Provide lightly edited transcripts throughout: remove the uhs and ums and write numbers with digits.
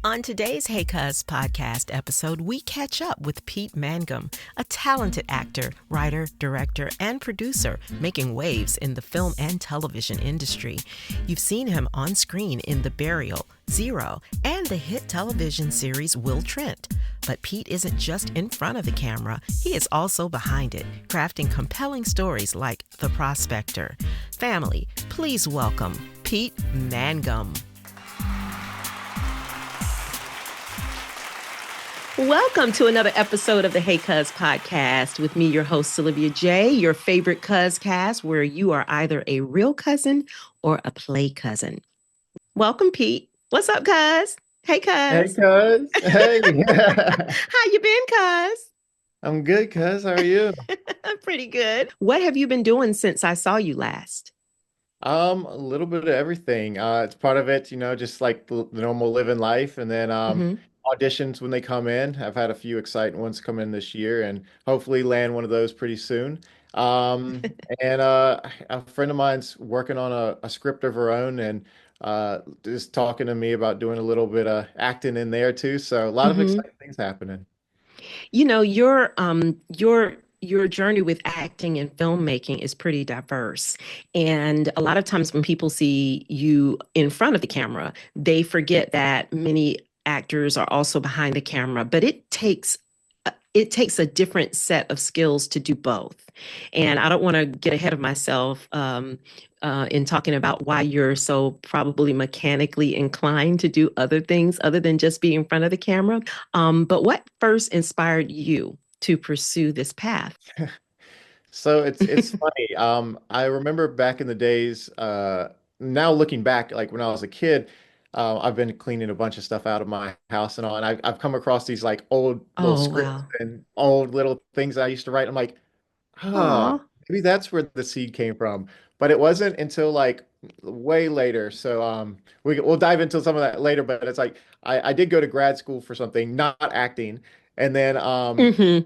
On today's Hey Cuzz podcast episode, we catch up with Pete Mangum, a talented actor, writer, director, and producer making waves in the film and television industry. You've seen him on screen in The Burial, Zero, and the hit television series Will Trent. But Pete isn't just in front of the camera, he is also behind it, crafting compelling stories like The Prospector. Family, please welcome Pete Mangum. Welcome to another episode of the Hey Cuzz podcast with me, your host, Olivia J., your favorite Cuzz cast, where you are either a real cousin or a play cousin. Welcome, Pete. What's up, Cuzz? Hey, Hey, Cuzz. Cuz. Hey. How you been, Cuzz? I'm good, Cuz. How are you? I'm pretty good. What have you been doing since I saw you last? A little bit of everything. It's part of it, just like the normal living life, and then Mm-hmm. auditions when they come in. I've had a few exciting ones come in this year, and hopefully land one of those pretty soon. And a friend of mine's working on a script of her own, and just talking to me about doing a little bit of acting in there too. So a lot of Mm-hmm. exciting things happening. You know, your journey with acting and filmmaking is pretty diverse. And a lot of times when people see you in front of the camera, they forget that many actors are also behind the camera, but it takes a different set of skills to do both. And I don't want to get ahead of myself in talking about why you're so probably mechanically inclined to do other things other than just be in front of the camera. But what first inspired you to pursue this path? So it's funny. I remember back in the days, now looking back, like when I was a kid, I've been cleaning a bunch of stuff out of my house and all, and I've come across these like old little Oh, scripts wow. and old little things I used to write. I'm like, huh, Oh. maybe that's where the seed came from. But it wasn't until like way later. So we'll dive into some of that later, but it's like I did go to grad school for something, not acting. And then Hmm.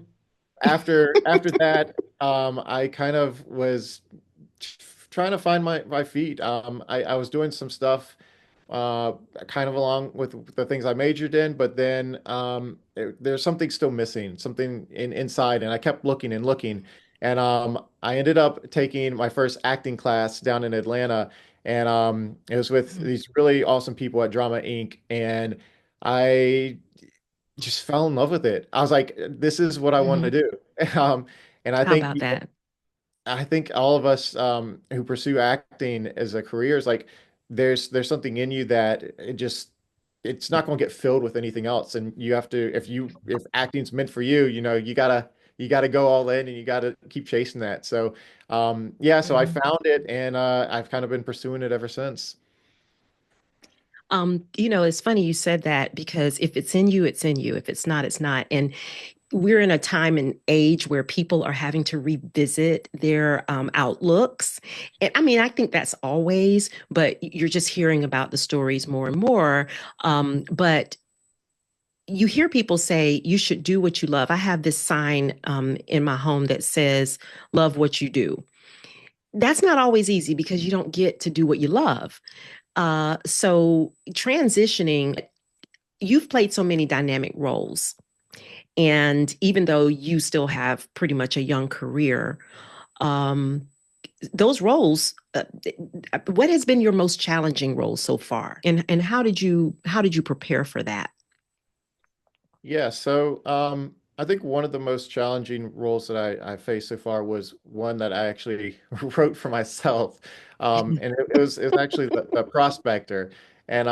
after that, I kind of was trying to find my feet. I was doing some stuff uh, kind of along with the things I majored in, but then there's something still missing, something inside, and I kept looking and looking, and I ended up taking my first acting class down in Atlanta, and it was with these really awesome people at Drama Inc., and I just fell in love with it. I was like, this is what I want to Hmm. do. Um, and How about that? I think all of us who pursue acting as a career is like there's something in you that it's not going to get filled with anything else, and you have to if acting's meant for you, you gotta go all in and you gotta keep chasing that. So yeah, so I Mhm. found it and I've kind of been pursuing it ever since. It's funny you said that because if it's in you, it's in you. If it's not, it's not. And we're in a time and age where people are having to revisit their outlooks. And I mean, I think that's always, but you're just hearing about the stories more and more. But you hear people say you should do what you love. I have this sign in my home that says, love what you do. That's not always easy because you don't get to do what you love. So transitioning, you've played so many dynamic roles. And even though you still have pretty much a young career, um, those roles, what has been your most challenging role so far? And how did you prepare for that? Yeah, so I think one of the most challenging roles that I faced so far was one that I actually wrote for myself, and it was actually the Prospector, and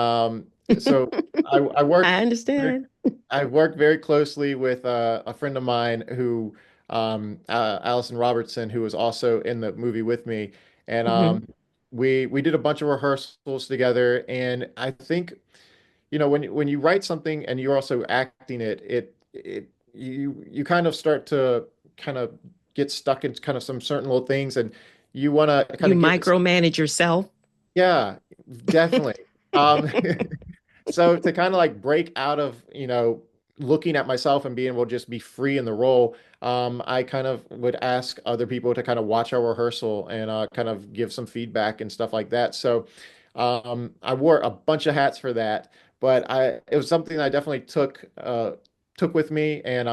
so I I worked understand. I worked very closely with a friend of mine who Allison Robertson, who was also in the movie with me, and Hmm. we did a bunch of rehearsals together, and I think when you write something and you're also acting you kind of start to kind of get stuck in kind of some certain little things and you want to kind You of give. micromanage yourself. Yeah, definitely. um so to kind of like break out of looking at myself and being able to just be free in the role, I kind of would ask other people to kind of watch our rehearsal and kind of give some feedback and stuff like that. So I wore a bunch of hats for that, but it was something I definitely took with me. And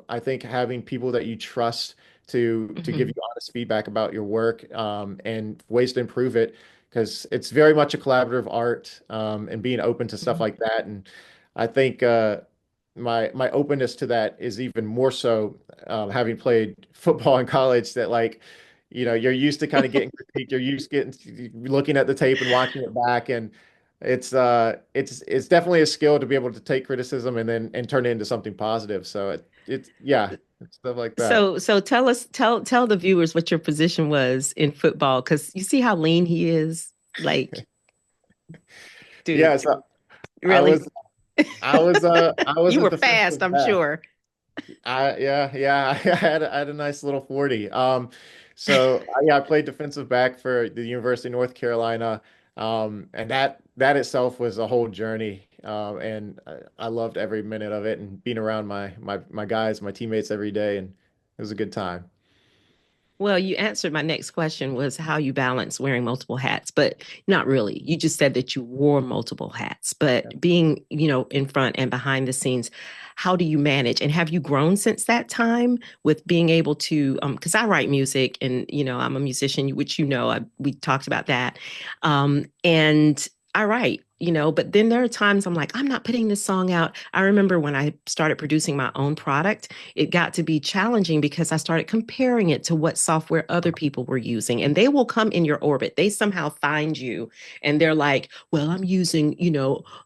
I think having people that you trust to give Hmm. you honest feedback about your work, and ways to improve it, because it's very much a collaborative art, and being open to stuff Hmm. like that. And I think my openness to that is even more so, having played football in college, that like, you're used to kind of getting critiqued, you're used to getting looking at the tape and watching it back, and it's definitely a skill to be able to take criticism and turn it into something positive. So it's yeah, stuff like that. So tell the viewers what your position was in football, because you see how lean he is. Like, dude, Yeah, so I really? was I was You a were fast, defensive I'm back. sure. Yeah, I had a nice little 40. I played defensive back for the University of North Carolina. And that itself was a whole journey. And I loved every minute of it, and being around my guys, my teammates every day, and it was a good time. Well, you answered my next question was how you balance wearing multiple hats, but not really. You just said that you wore multiple hats, but being, in front and behind the scenes, how do you manage? And have you grown since that time with being able to, because I write music and, I'm a musician, which, we talked about that. And I write, but then there are times I'm like, I'm not putting this song out. I remember when I started producing my own product, it got to be challenging because I started comparing it to what software other people were using. And they will come in your orbit. They somehow find you and they're like, well, I'm using,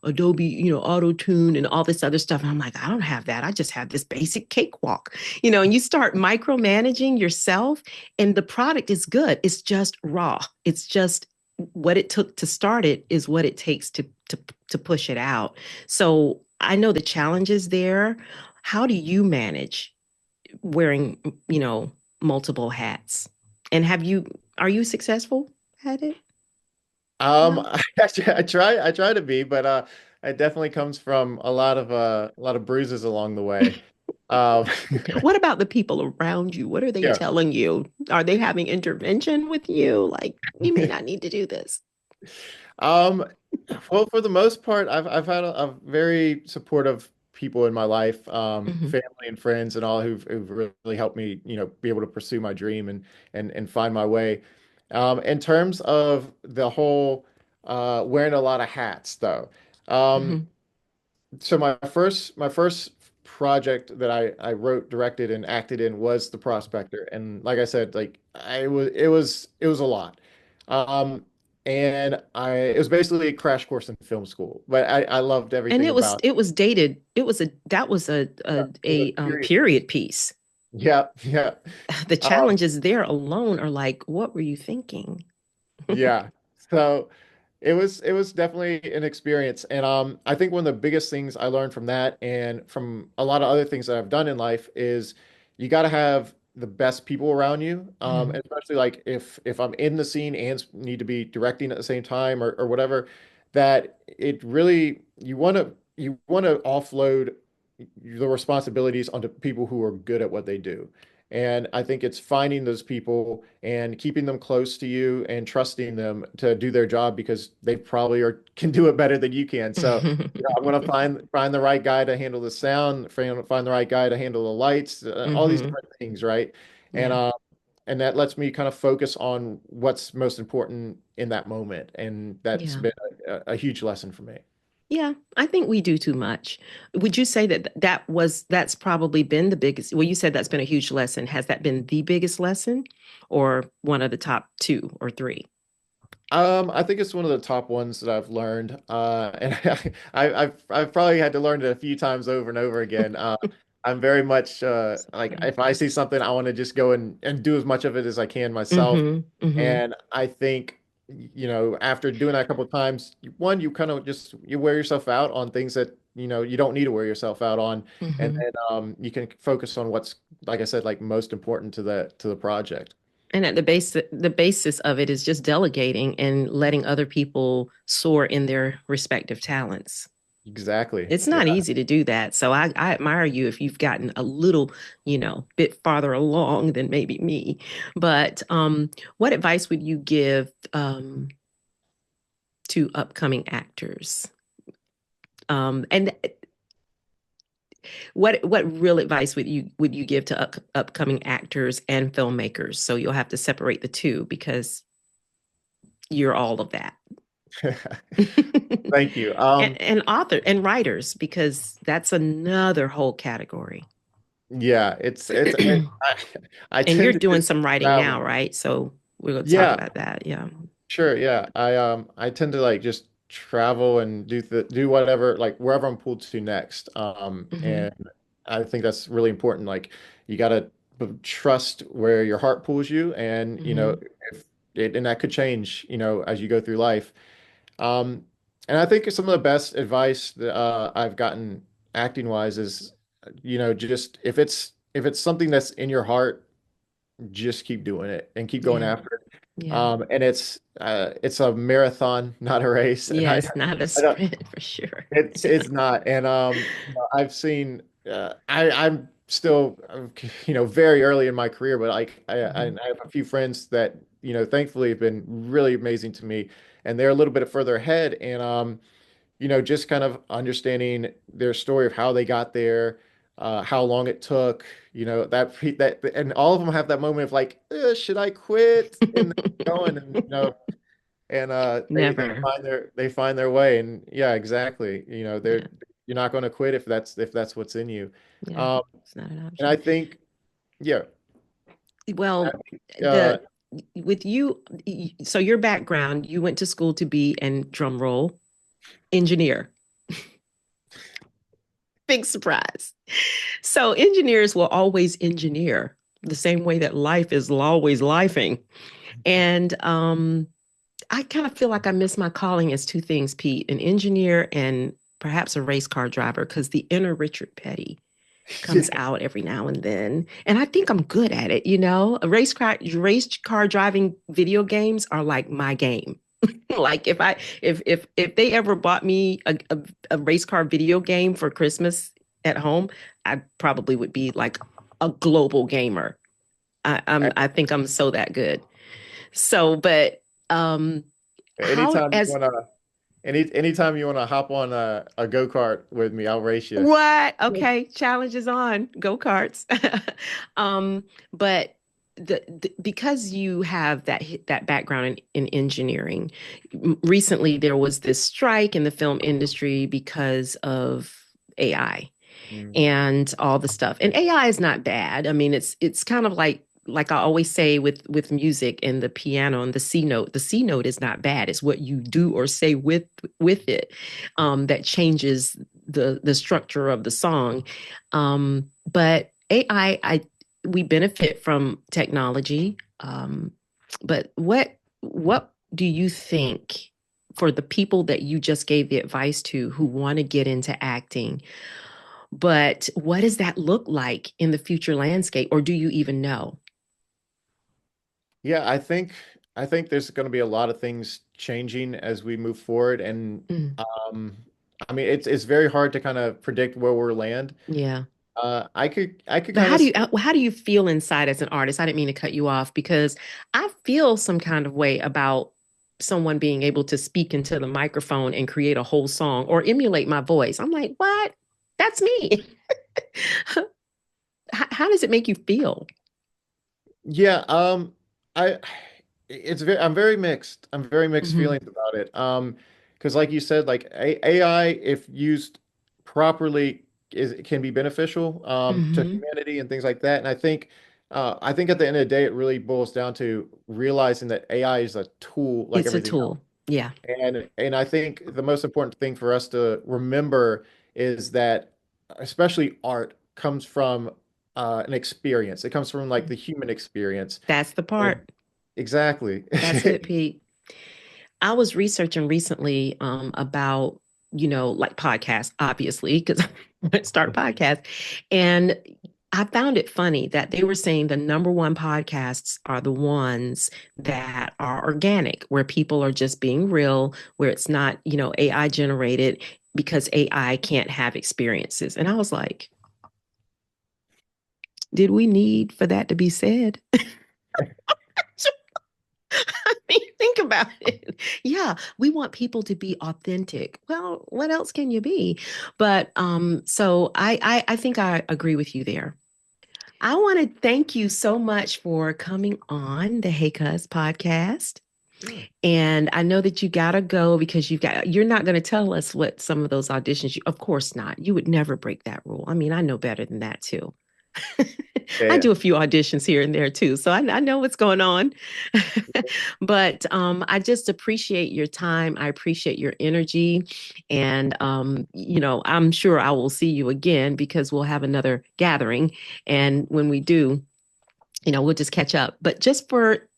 Adobe, Auto Tune and all this other stuff. And I'm like, I don't have that. I just have this basic cakewalk, and you start micromanaging yourself and the product is good. It's just raw. It's just what it took to start it is what it takes to push it out. So I know the challenges there. How do you manage wearing, multiple hats? And are you successful at it now? I try to be, but it definitely comes from a lot of bruises along the way. Um, What about the people around you? What are they yeah. telling you? Are they having intervention with you? Like, you may not need to do this. Um, well, for the most part, I've had a very supportive people in my life, Hmm. family and friends and all, who've really helped me, be able to pursue my dream and find my way. In terms of the whole wearing a lot of hats, though. Um, Hmm. so my first project that I wrote, directed, and acted in was The Prospector, and like I said, like it was a lot. Um, and it was basically a crash course in film school, but I loved And everything it was about it was dated. It was a that was it. It was a period period piece. piece. Yeah, yeah. The Um, challenges there alone are like, what were you thinking? Yeah. So it was definitely an experience. And I think one of the biggest things I learned from that, and from a lot of other things that I've done in life, is you got to have the best people around you. Mhm. And especially like if I'm in the scene and need to be directing at the same time, or whatever, that it really you want to offload the responsibilities onto people who are good at what they do. And I think it's finding those people and keeping them close to you and trusting them to do their job, because they probably can do it better than you can. So, I'm going to find the right guy to handle the sound, find the right guy to handle the lights, all these Hmm. different things, right? And Yeah. that lets me kind of focus on what's most important in that moment, and that's Yeah. been a huge lesson for me. Yeah, I think we do too much. Would you say that that's probably been the biggest? Well, you said that's been a huge lesson. Has that been the biggest lesson or one of the top two or three? I think it's one of the top ones that I've learned, and I've probably had to learn it a few times over and over again. I'm very much So like, funny. if I see something, I want to just go and do as much of it as I can myself. Mm-hmm. Mm-hmm. And I think, after doing that a couple of times, one, you kind of just you wear yourself out on things that you don't need to wear yourself out on, and Mm-hmm. then you can focus on what's, like I said, like most important to the project. And at the basis of it is just delegating and letting other people soar in their respective talents. Exactly. It's Yeah. not easy to do that. So I admire you if you've gotten a little, bit farther along than maybe me. But what advice would you give to upcoming actors? And what real advice would you give to upcoming actors and filmmakers? So you'll have to separate the two because you're all of that. Thank you. And author and writers, because that's another whole category. Yeah, I And you're tend to doing just some writing now, travel. right? So we're going to talk Yeah, about that. Yeah. sure. Yeah, I tend to like just travel and do whatever, like wherever I'm pulled to next. Hmm. And I think that's really important. Like you gotta trust where your heart pulls you, and Hmm. if and that could change, as you go through life. Um, and I think some of the best advice that I've gotten acting wise is, just if it's something that's in your heart, just keep doing it and keep going Yeah. after it. Yeah. And it's a marathon, not a race. And Yes, not a I don't, sprint for sure. it's not. And I've seen I'm still very early in my career, but like I Hmm. have a few friends that thankfully have been really amazing to me, and they're a little bit further ahead. And just kind of understanding their story of how they got there, how long it took, and all of them have that moment of like, should I quit? And they're going, and and they Never. find their way, and yeah, exactly. Yeah. You're not going to quit if that's what's in you. Yeah. Um, It's not an and I option. think, yeah, I Well, think, the with you, so your background, you went to school to be, and drum roll, engineer. Big surprise. So engineers will always engineer the same way that life is always lifing. And I kind of feel like I miss my calling as two things, Pete, an engineer and perhaps a race car driver, because the inner Richard Petty comes out every now and then. And I think I'm good at it, you know? A race car driving video games are like my game. Like if they ever bought me a race car video game for Christmas at home, I probably would be like a global gamer. I think I'm so that good. So, but how anytime you as wanna anytime you wanna hop on a go-kart with me, I'll race you. what? Okay, challenge is on. Go karts. But because you have that background in engineering, recently there was this strike in the film industry because of AI Mm. and all the stuff. And AI is not bad. I mean, it's kind of like I always say with music and the piano and the C note. The C note is not bad. It's what you do or say with it that changes the structure of the song. But AI, we benefit from technology. But what do you think for the people that you just gave the advice to who want to get into acting? But what does that look like in the future landscape, or do you even know? Yeah, I think there's going to be a lot of things changing as we move forward, and Mm, um, I mean it's very hard to kind of predict where we'll land. yeah. I could But kind of how do you feel inside as an artist? I didn't mean to cut you off because I feel some kind of way about someone being able to speak into the microphone and create a whole song or emulate my voice. I'm like, what? That's me. How does it make you feel? yeah I I'm very mixed. I'm very mixed Hmm. feelings about it. Because like you said, like AI, if used properly, it can be beneficial to Hmm. humanity and things like that. And I think at the end of the day, it really boils down to realizing that AI is a tool like It's a everything else. tool. Yeah, And I think the most important thing for us to remember is that especially art comes from an experience. It comes from like the human experience. that's the And part. exactly. That's it, Pete. I was researching recently about, like podcasts, obviously, because I start a podcast. And I found it funny that they were saying the number one podcasts are the ones that are organic, where people are just being real, where it's not, AI generated because AI can't have experiences. And I was like, did we need for that to be said? Think about it. Yeah, we want people to be authentic. Well, what else can you be? But so I think I agree with you there. I want to thank you so much for coming on the Hey Cuz podcast. Sure. And I know that you gotta go because you're not gonna tell us what some of those auditions of course not. You would never break that rule. I mean, I know better than that too. I Yeah. do a few auditions here and there too, so I know what's going on. But I just appreciate your time. I appreciate your energy, and I'm sure I will see you again because we'll have another gathering, and when we do, we'll just catch up. But just for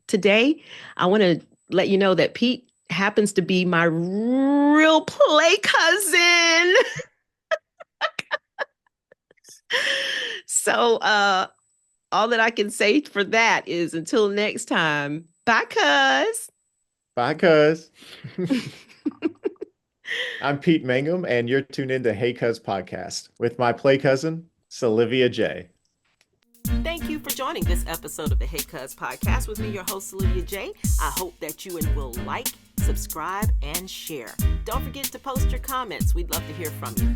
today, I want to let you know that Pete happens to be my real play cousin. So all that I can say for that is until next time. Bye, cuz. Bye, Cuzz. I'm Pete Mangum, and you're tuned in to Hey Cuz podcast with my play cousin, Olivia J. Thank you for joining this episode of the Hey Cuz podcast with me, your host, Olivia J. I hope that you and will like, subscribe, and share. Don't forget to post your comments. We'd love to hear from you.